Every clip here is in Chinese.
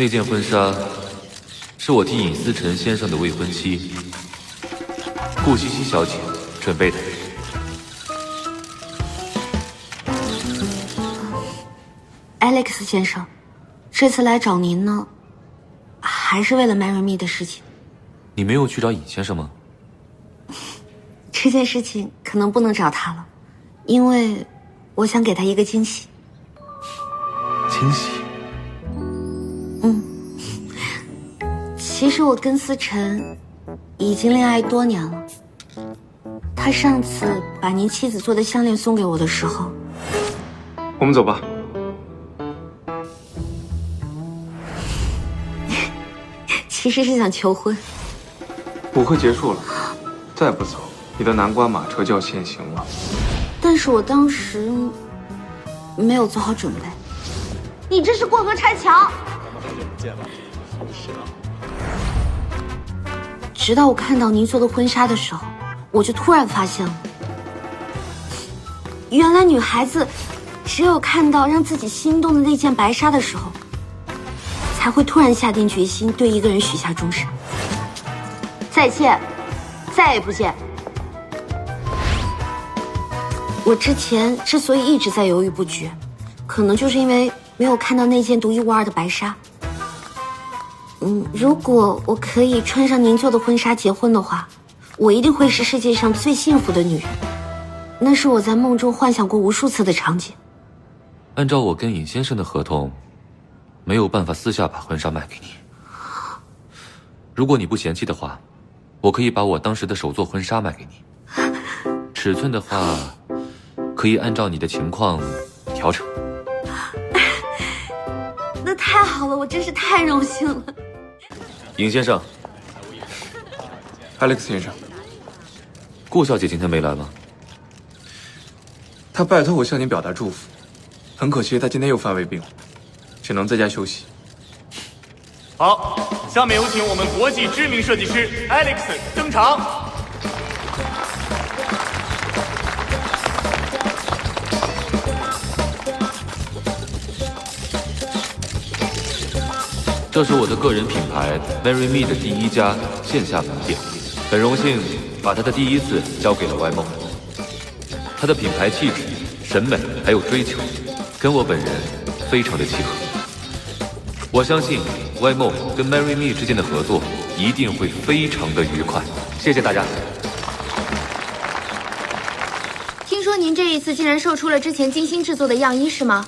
那件婚纱是我替尹思辰先生的未婚妻顾西西小姐准备的。Alex 先生，这次来找您呢，还是为了 Marry Me 的事情。你没有去找尹先生吗？这件事情可能不能找他了，因为我想给他一个惊喜。惊喜？其实我跟思辰已经恋爱多年了。他上次把您妻子做的项链送给我的时候，我们走吧。其实是想求婚。舞会结束了，再不走，你的南瓜马车就要限行了。但是我当时没有做好准备。你这是过河拆桥！好久不见了。直到我看到您做的婚纱的时候，我就突然发现了，原来女孩子只有看到让自己心动的那件白纱的时候，才会突然下定决心对一个人许下终身。再见，再也不见。我之前之所以一直在犹豫不决，可能就是因为没有看到那件独一无二的白纱。如果我可以穿上您做的婚纱结婚的话，我一定会是世界上最幸福的女人。那是我在梦中幻想过无数次的场景。按照我跟尹先生的合同，没有办法私下把婚纱卖给你。如果你不嫌弃的话，我可以把我当时的手做婚纱卖给你。尺寸的话，可以按照你的情况调整。那太好了，我真是太荣幸了。尹先生，Alex 先生，顾小姐今天没来吗？她拜托我向您表达祝福，很可惜她今天又犯胃病了，只能在家休息。好，下面有请我们国际知名设计师 Alex 登场。这是我的个人品牌 Marry Me 的第1家线下门店，很荣幸把它的第1次交给了 Y 梦。它的品牌气质、审美还有追求，跟我本人非常的契合。我相信 Y 梦跟 Marry Me 之间的合作一定会非常的愉快。谢谢大家。听说您这一次竟然售出了之前精心制作的样衣是吗？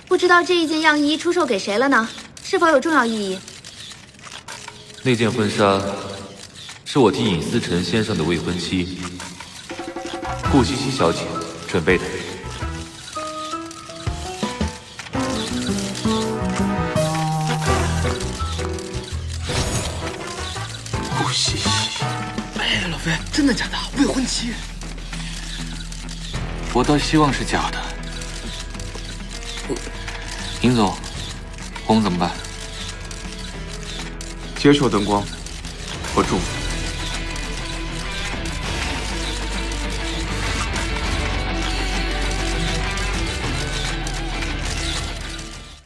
不知道这一件样衣出售给谁了呢？是否有重要意义？那件婚纱是我替尹思辰先生的未婚妻顾西西小姐准备的。顾西西，哎，老飞，真的假的？未婚妻？我倒希望是假的。尹总，我们怎么办？接受灯光，我祝福。